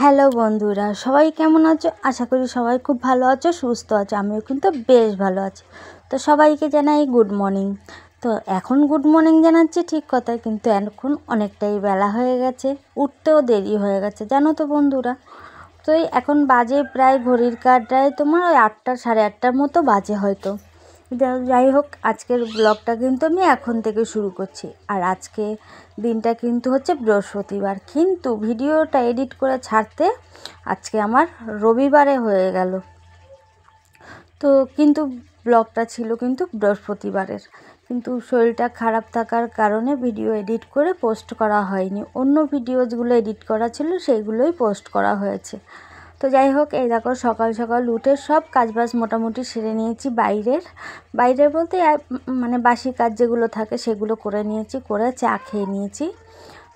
Hello বন্ধুরা, সবাই কেমন আছো? আশা করি সবাই খুব ভালো আছো, সুস্থ আছো। আমিও কিন্তু বেশ ভালো আছি। তো সবাইকে জানাই গুড মর্নিং। তো এখন গুড মর্নিং জানাচ্ছি ঠিক কথা, কিন্তু এখন অনেকটাই বেলা হয়ে গেছে, উঠতেও দেরি হয়ে গেছে জানো তো বন্ধুরা। তো এখন বাজে প্রায় ঘড়ির কাঁটায় তোমার ওই 8টা সাড়ে 8টার মতো বাজে হয়তো। যাই হোক, আজকের ব্লগটা কিন্তু আমি এখন থেকে শুরু করছি। আর আজকে দিনটা কিন্তু হচ্ছে বৃহস্পতিবার, কিন্তু ভিডিওটা এডিট করে ছাড়তে আজকে আমার রবিবারে হয়ে গেল। তো কিন্তু ব্লগটা ছিল কিন্তু বৃহস্পতিবারের, কিন্তু শরীরটা খারাপ থাকার কারণে ভিডিও এডিট করে পোস্ট করা হয়নি। অন্য ভিডিওসগুলো এডিট করা ছিল, সেইগুলোই পোস্ট করা হয়েছে। তো যাই হোক, এই দেখো সকাল সকাল উঠে সব কাজবাজ মোটামুটি সেরে নিয়েছি। বাইরের বলতে মানে বাসি কাজ যেগুলো থাকে সেগুলো করে নিয়েছি, করে চা খেয়ে নিয়েছি।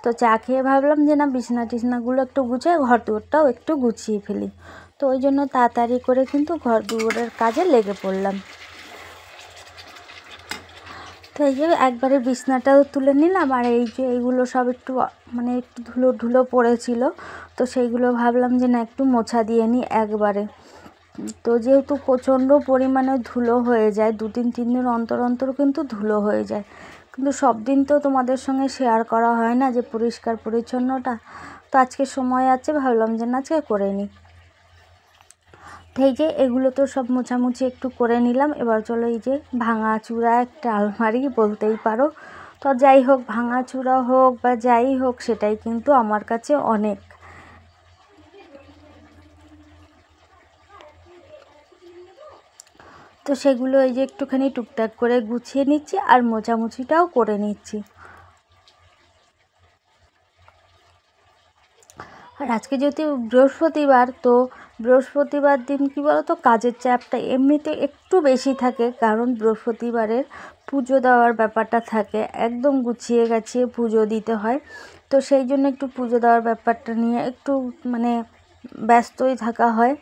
তো চা খেয়ে ভাবলাম যে না, বিছানা টিছনাগুলো একটু গুছিয়ে ঘর দুয়ারটাও একটু গুছিয়ে ফেলি। তো ওই জন্য তাড়াতাড়ি করে কিন্তু ঘর দুয়ারের কাজে লেগে পড়লাম। তো এই যে একবারে বিছনাটাও তুলে নিলাম, আর এই যে এইগুলো সব একটু মানে একটু ধুলো ধুলো পড়েছিল, তো সেইগুলো ভাবলাম যে না একটু মোছা দিয়ে নিই একবারে। তো যেহেতু প্রচণ্ড পরিমাণে ধুলো হয়ে যায়, 2-3 দিন অন্তর অন্তর কিন্তু ধুলো হয়ে যায়, কিন্তু সব দিন তো তোমাদের সঙ্গে শেয়ার করা হয় না যে পরিষ্কার পরিচ্ছন্নটা। তো আজকে সময় আছে, ভাবলাম যে না আজকে করে নিই। তো এই যে এগুলো তো সব মোছামুছি একটু করে নিলাম। এবার চলো, এই যে ভাঙাচুরা একটা আলমারি বলতেই পারো। তো যাই হোক, ভাঙাচুরা হোক বা যাই হোক, সেটাই কিন্তু আমার কাছে অনেক। তো সেগুলো এই যে একটুখানি টুকটাক করে গুছিয়ে নিচ্ছি, আর মোছামুছিটাও করে নিচ্ছি। আর আজকে যেহেতু বৃহস্পতিবার, তো বৃহস্পতিবার দিন কী বলো তো, কাজের চাপটা এমনিতে একটু বেশি থাকে, কারণ বৃহস্পতিবারের পুজো দেওয়ার ব্যাপারটা থাকে, একদম গুছিয়ে গাছিয়ে পুজো দিতে হয়। তো সেই জন্য একটু পুজো দেওয়ার ব্যাপারটা নিয়ে একটু মানে ব্যস্তই থাকা হয়।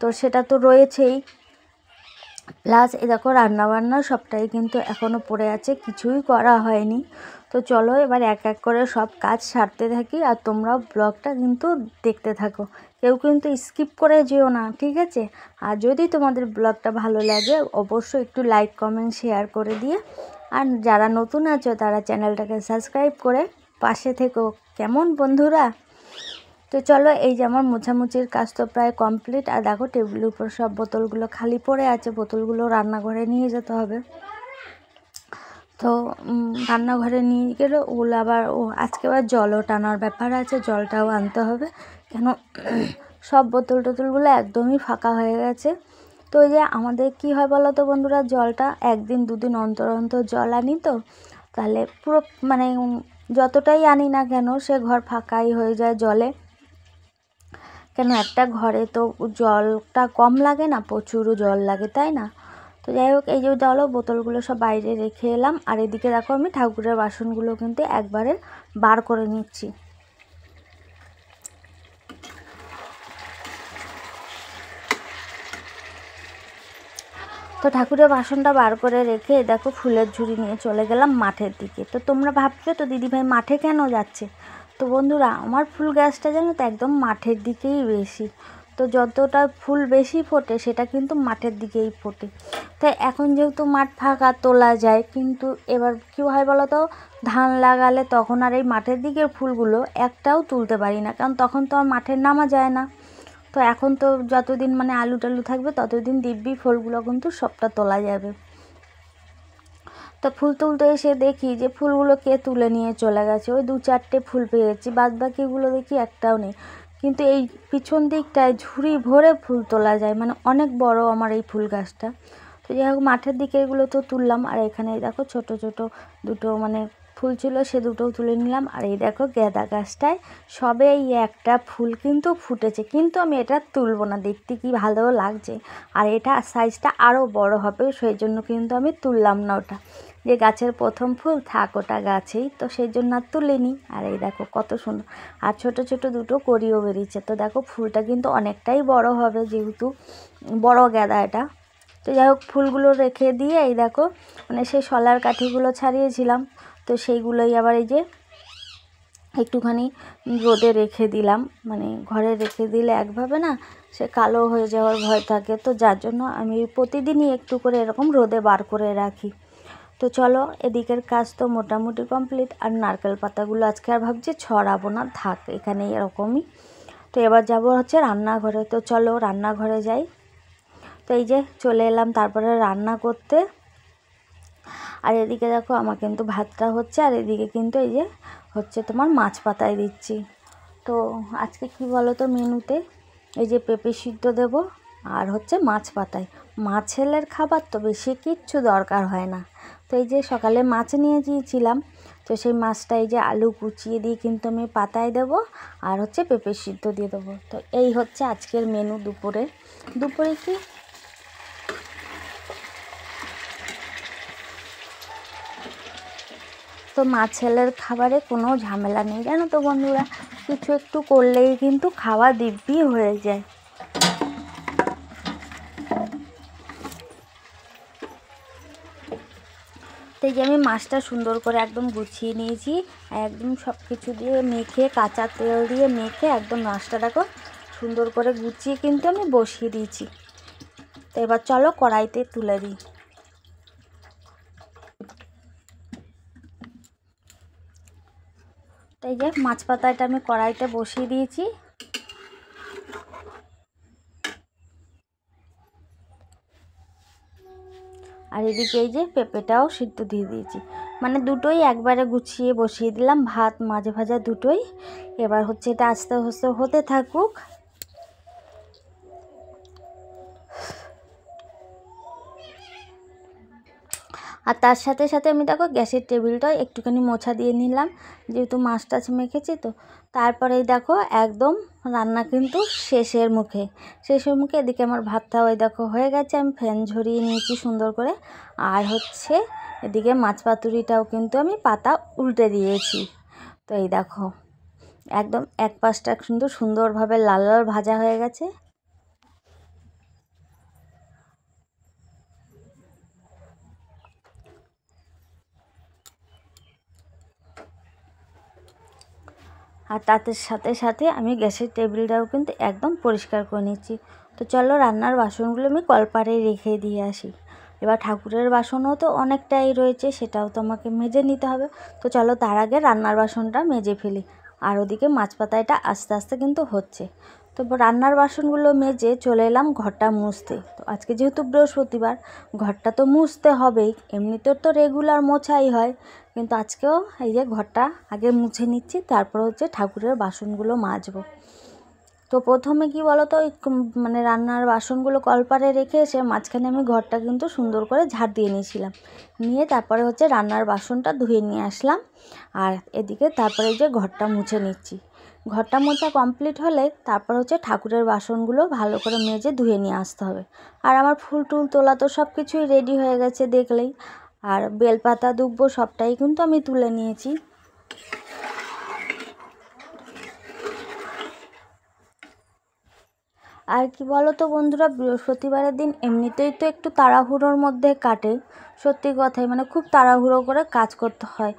তো সেটা তো রয়েছেই, প্লাস এ দেখো রান্নাবান্না সবটাই কিন্তু এখনও পড়ে আছে, কিছুই করা হয়নি। তো চলো এবার এক এক করে সব কাজ সারতে থাকি, আর তোমরাও ব্লগটা কিন্তু দেখতে থাকো, কেউ কিন্তু স্কিপ করে যেও না, ঠিক আছে? আর যদি তোমাদের ব্লগটা ভালো লাগে অবশ্যই একটু লাইক কমেন্ট শেয়ার করে দিয়ে, আর যারা নতুন আছো তারা চ্যানেলটাকে সাবস্ক্রাইব করে পাশে থেকো, কেমন বন্ধুরা? তো চলো, এই যে আমার মোছামুছির কাজ তো প্রায় কমপ্লিট। আর দেখো টেবিলের উপর সব বোতলগুলো খালি পড়ে আছে, বোতলগুলো রান্নাঘরে নিয়ে যেতে হবে। তো রান্নাঘরে নিয়ে গেলে ওগুলো আবার আজকে আবার জলও টানার ব্যাপার আছে, জলটাও আনতে হবে, কেন সব বোতল টোতলগুলো একদমই ফাঁকা হয়ে গেছে। তো ওই যে আমাদের কি হয় বলো তো বন্ধুরা, জলটা 1-2 দিন অন্তর অন্তর জল আনি, তো তাহলে পুরো মানে যতটাই আনি না কেন সে ঘর ফাঁকাই হয়ে যায় জলে। কেন একটা ঘরে তো জলটা কম লাগে না, প্রচুর জল লাগে, তাই না? তো যাই হোক, এই যে জলও বোতলগুলো সব বাইরে রেখে এলাম। আর এদিকে দেখো আমি ঠাকুরের বাসনগুলো কিন্তু একবারে বার করে নিচ্ছি। তো ঠাকুরের বাসনটা বার করে রেখে দেখো ফুলের ঝুড়ি নিয়ে চলে গেলাম মাঠের দিকে। তো তোমরা ভাবছো তো দিদিভাই মাঠে কেন যাচ্ছে? তো বন্ধুরা, আমার ফুল গাছটা জানো তো একদম মাঠের দিকেই বেশি। তো যতটা ফুল বেশি ফোটে সেটা কিন্তু মাঠের দিকেই ফোটে। তাই এখন যেহেতু মাঠ ফাঁকা, তোলা যায়, কিন্তু এবার কী হয় বলো তো, ধান লাগালে তখন আর এই মাঠের দিকের ফুলগুলো একটাও তুলতে পারি না, কারণ তখন তো আর মাঠে নামা যায় না। তো এখন তো যতদিন মানে আলু টালু থাকবে ততদিন দিব্যি ফুলগুলো কিন্তু সবটা তোলা যাবে। তো ফুল তুলতে এসে দেখি যে ফুলগুলো কে তুলে নিয়ে চলে গেছে। ওই 2-4টে ফুল পেয়েছি, বাদ বাকিগুলো দেখি একটাও নেই। কিন্তু এই পিছন দিকটায় ঝুড়ি ভরে ফুল তোলা যায়, মানে অনেক বড় আমার এই ফুল গাছটা। তো যাই হোক, মাঠের দিকে এগুলো তো তুললাম, আর এখানে দেখো ছোট ছোট দুটো মানে ফুল ছিল, সে দুটোও তুলে নিলাম। আর এই দেখো গাঁদা গাছটায় সবে এই একটা ফুল কিন্তু ফুটেছে, কিন্তু আমি এটা তুলবো না, দেখতে কি ভালো লাগছে, আর এটা সাইজটা আরও বড় হবে, সেই জন্য কিন্তু আমি তুললাম না ওটা। যে গাছের প্রথম ফুল থাক ওটা গাছেই, তো সেই জন্য আর তুলিনি। আর এই দেখো কত সুন্দর, আর ছোট ছোট দুটো কড়িও বেরিয়েছে। তো দেখো ফুলটা কিন্তু অনেকটাই বড় হবে, যেহেতু বড় গাঁদা এটা। তো যাই হোক, ফুলগুলো রেখে দিয়ে এই দেখো মানে সেই শলার কাঠিগুলো ছাড়িয়েছিলাম, তো সেইগুলোই আবার এই যে একটুখানি রোদে রেখে দিলাম, মানে ঘরে রেখে দিলে একভাবে না সে কালো হয়ে যাওয়ার ভয় থাকে, তো যার জন্য আমি প্রতিদিনই একটু করে এরকম রোদে বার করে রাখি। তো চলো, এদিকের কাজ তো মোটামুটি কমপ্লিট। আর নারকেল পাতাগুলো আজকে আর ভাবছি ছড়াবো না, থাক এখানে এরকমই। তো এবার যাব হচ্ছে রান্নাঘরে। তো চলো রান্নাঘরে যাই। তো এই যে চলে এলাম তারপরে রান্না করতে। আর এদিকে দেখো আমার কিন্তু ভাতটা হচ্ছে, আর এদিকে কিন্তু এই যে হচ্ছে তোমার মাছ পাতায় দিচ্ছি। তো আজকে কি বলো তো মেনুতে, এই যে পেঁপে সিদ্ধ দেবো আর হচ্ছে মাছ পাতায়। মাছ ছেলের খাবার তো বেশি কিচ্ছু দরকার হয় না। তো এই যে সকালে মাছ নিয়ে গিয়েছিলাম, তো সেই মাছটা এই যে আলু কুচিয়ে দিয়ে কিন্তু আমি পাতায় দেবো, আর হচ্ছে পেঁপে সিদ্ধ দিয়ে দেবো। তো এই হচ্ছে আজকের মেনু দুপুরে। দুপুরে কি তো মাছ ছেলের খাবারে কোনো ঝামেলা নেই, জানো তো বন্ধুরা, কিছু একটু করলেই কিন্তু খাওয়া দিব্যি হয়ে যায়। তো এই যে আমি মাছটা সুন্দর করে একদম গুছিয়ে নিয়েছি, একদম সব কিছু দিয়ে মেখে, কাঁচা তেল দিয়ে মেখে একদম মাছটা দেখো সুন্দর করে গুছিয়ে কিন্তু আমি বসিয়ে দিয়েছি। তো এবার চলো কড়াইতে তুলে দিই। তো এই যে মাছ পাতাটা আমি কড়াইতে বসিয়ে দিয়েছি। আর এদিকে এই যে পেঁপেটাও সিদ্ধ দিয়ে দিয়েছি, মানে দুটোই একবারে গুছিয়ে বসিয়ে দিলাম, ভাত মাঝে ভাজা দুটোই। এবার হচ্ছে এটা আস্তে আস্তে হতে থাকুক। আর তার সাথে সাথে আমি দেখো গ্যাসের টেবিলটা একটুখানি মোছা দিয়ে নিলাম, যেহেতু মাছ টাছ মেখেছি। তো তারপরেই দেখো একদম রান্না কিন্তু শেষের মুখে। এদিকে আমার ভাতটা ওই দেখো হয়ে গেছে, আমি ফ্যান ঝরিয়ে নিয়েছি সুন্দর করে। আর হচ্ছে এদিকে মাছ পাতুরিটাও কিন্তু আমি পাতা উল্টে দিয়েছি। তো এই দেখো একদম এক পাশটা কিন্তু সুন্দরভাবে লাল লাল ভাজা হয়ে গেছে। আর তাতে সাথে সাথে আমি গ্যাসের টেবিলটাও কিন্তু একদম পরিষ্কার করে নিচ্ছি। তো চলো রান্নার বাসনগুলো আমি কলপারে রেখে দিয়ে আসি। এবার ঠাকুরের বাসনও তো অনেকটাই রয়েছে, সেটাও তো আমাকে মেজে নিতে হবে। তো চলো তার আগে রান্নার বাসনটা মেজে ফেলি। আর ওদিকে মাছ পাতাটা আস্তে আস্তে কিন্তু হচ্ছে। তো রান্নার বাসনগুলো মেজে চলে এলাম ঘরটা মুছতে। তো আজকে যেহেতু বৃহস্পতিবার, ঘরটা তো মুছতে হবেই, এমনিতে তো রেগুলার মোছাই হয়, কিন্তু আজকেও এই যে ঘরটা আগে মুছে নিচ্ছি, তারপর হচ্ছে ঠাকুরের বাসনগুলো মাজবো। তো প্রথমে কি বলো তো, মানে রান্নার বাসনগুলো কলপারে রেখে এসে মাঝখানে আমি ঘরটা কিন্তু সুন্দর করে ঝাড় দিয়ে নিয়েছিলাম, নিয়ে তারপরে হচ্ছে রান্নার বাসনটা ধুয়ে নিয়ে আসলাম। আর এদিকে তারপরে যে ঘরটা মুছে নিচ্ছি। ঘরটা মোছা কমপ্লিট হলে তারপর হচ্ছে ঠাকুরের বাসনগুলো ভালো করে মেজে ধুয়ে নিয়ে আসতে হবে। আর আমার ফুল টুল তোলা তো সব কিছুই রেডি হয়ে গেছে দেখলেই। আর বেলপাতা দুব্ব সবটাই কিন্তু আমি তুলে নিয়েছি। আর কি বলো তো বন্ধুরা, বৃহস্পতিবারের দিন এমনিতেই তো একটু তাড়াহুড়োর মধ্যে কাটে, সত্যি কথাই, মানে খুব তাড়াহুড়ো করে কাজ করতে হয়,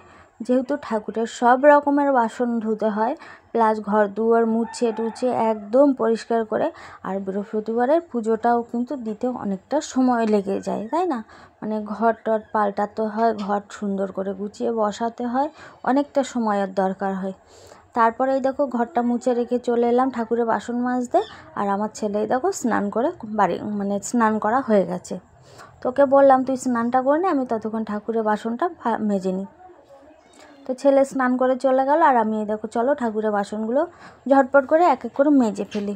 যেহেতু ঠাকুরের সব রকমের বাসন ধুতে হয়, প্লাস ঘর দুয়ার মুছে টুছে একদম পরিষ্কার করে। আর বৃহস্পতিবারের পুজোটাও কিন্তু দিতে অনেকটা সময় লেগে যায়, তাই না? মানে ঘর টর পাল্টাতে হয়, ঘর সুন্দর করে গুছিয়ে বসাতে হয়, অনেকটা সময়ের দরকার হয়। তারপরে এই দেখো ঘরটা মুছে রেখে চলে এলাম ঠাকুরের বাসন মাজতে। আর আমার ছেলেই দেখো স্নান করে মানে স্নান করা হয়ে গেছে। তোকে বললাম তুই স্নানটা করে নে, আমি ততক্ষণ ঠাকুরের বাসনটা মেজে নিই। তো ছেলে স্নান করে চলে গেল, আর আমি এই দেখো চলো ঠাকুরের বাসনগুলো ঝটপট করে এক এক করে মেজে ফেলি।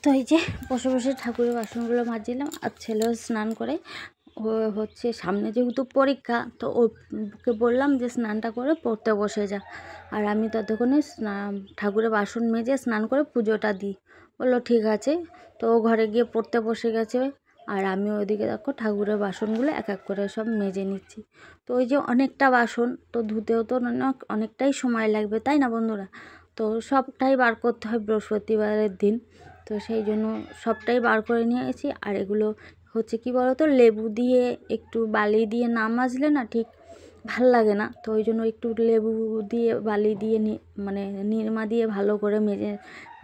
তো এই যে বসে বসে ঠাকুরের বাসনগুলো মাজছিলাম, আর ছেলেও স্নান করে ও হচ্ছে সামনে যেহেতু পরীক্ষা, তো ওকে বললাম যে স্নানটা করে পড়তে বসে যা, আর আমি ততক্ষণে ঠাকুরের বাসন মেজে স্নান করে পুজোটা দিই। বললো ঠিক আছে। তো ও ঘরে গিয়ে পড়তে বসে গেছে, আর আমি ওইদিকে দেখো ঠাকুরের বাসনগুলো এক এক করে সব মেজে নিচ্ছি। তো ওই যে অনেকটা বাসন, তো ধুতেও তো অনেকটাই সময় লাগবে, তাই না বন্ধুরা? তো সবটাই বার করতে হয় বৃহস্পতিবারের দিন, তো সেই জন্য সবটাই বার করে নিয়ে গেছি। আর এগুলো হচ্ছে কি বলো তো, লেবু দিয়ে একটু বালি দিয়ে না মাজলে না ঠিক ভাল লাগে না, তো ওই জন্য একটু লেবু দিয়ে বালি দিয়ে মানে নিরমা দিয়ে ভালো করে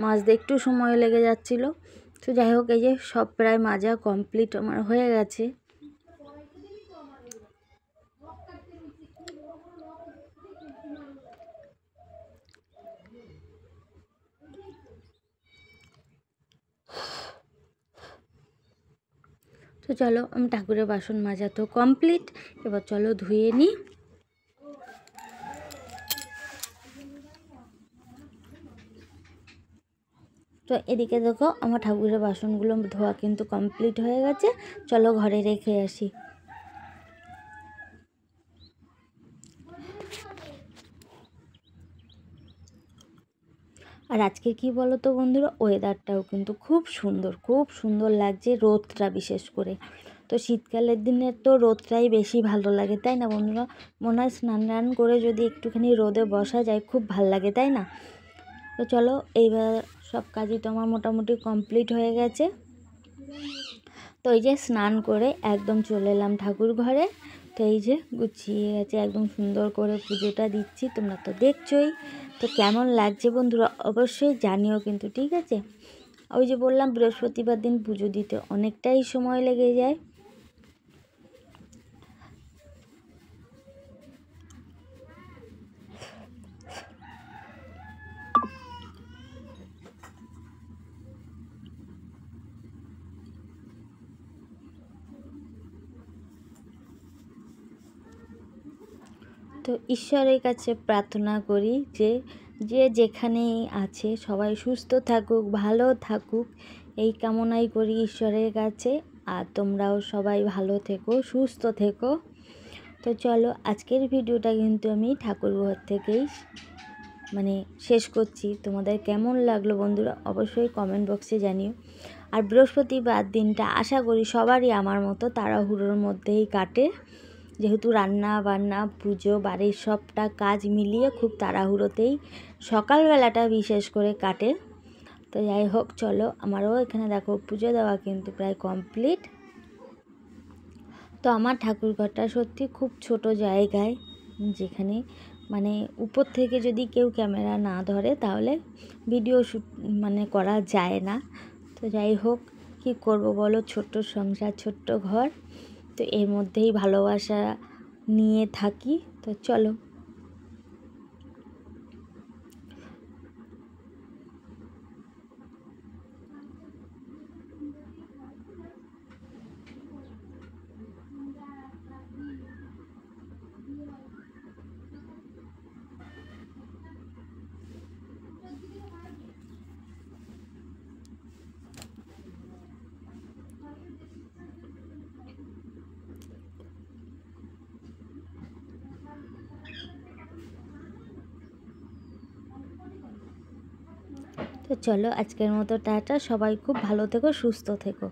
মাজতে একটু সময় লেগে যাচ্ছিলো। তো যাই হোক, এই যে সব প্রায় মাজা কমপ্লিট আমার হয়ে গেছে। তো চলো, আমি ঠাকুরের বাসন মাজা তো কমপ্লিট, এবার চলো ধুয়ে নিই। তো এদিকে দেখো আমার ঠাকুরের বাসনগুলো ধোয়া কিন্তু কমপ্লিট হয়ে গেছে, চলো ঘরে রেখে আসি। আর আজকে কি বলো তো বন্ধুরা, ওয়েদারটাও কিন্তু খুব সুন্দর লাগছে, রোদটা বিশেষ করে। তো শীতকালের দিনে তো রোদটাই বেশি ভালো লাগে, তাই না বন্ধুরা? মনে হয় স্নান করে যদি একটুখানি রোদে বসা যায় খুব ভাল লাগে, তাই না? তো চলো, এইবার সব কাজই তো আমার মোটামুটি কমপ্লিট হয়ে গেছে। তো এই যে স্নান করে একদম চলে এলাম ঠাকুর ঘরে। তো এই যে গুছিয়ে গেছে, একদম সুন্দর করে পুজোটা দিচ্ছি, তোমরা তো দেখছোই। তো কেমন লাগছে বন্ধুরা অবশ্যই জানিও কিন্তু, ঠিক আছে? ওই যে বললাম বৃহস্পতিবার দিন পুজো দিতে অনেকটাই সময় লেগে যায়। তো ঈশ্বরের কাছে প্রার্থনা করি যে যে যেখানেই আছে সবাই সুস্থ থাকুক, ভালো থাকুক, এই কামনাই করি ঈশ্বরের কাছে। আর তোমরাও সবাই ভালো থেকো, সুস্থ থেকো। তো চলো, আজকের ভিডিওটা কিন্তু আমি ঠাকুরঘর থেকেই মানে শেষ করছি। তোমাদের কেমন লাগলো বন্ধুরা অবশ্যই কমেন্ট বক্সে জানিও। আর বৃহস্পতিবার দিনটা আশা করি সবারই আমার মতো তাড়াহুড়োর মধ্যেই কাটে, যেহেতু রান্না বান্না পুজো বাড়ির সবটা কাজ মিলিয়ে খুব তাড়াহুড়োতেই সকালবেলাটা বিশেষ করে কাটে। তো যাই হোক, চলো আমারও এখানে দেখো পুজো দেওয়া কিন্তু প্রায় কমপ্লিট। তো আমার ঠাকুরঘরটা সত্যি খুব ছোট জায়গায়, যেখানে মানে উপর থেকে যদি কেউ ক্যামেরা না ধরে তাহলে ভিডিও শ্যুট মানে করা যায় না। তো যাই হোক, কী করব বলো, ছোট্ট সংসার, ছোট্ট ঘর, তো এর মধ্যেই ভালোবাসা নিয়ে থাকি। তো চলো, তো চলো আজকের মতো টাটা, সবাই খুব ভালো থেকো, সুস্থ থেকো।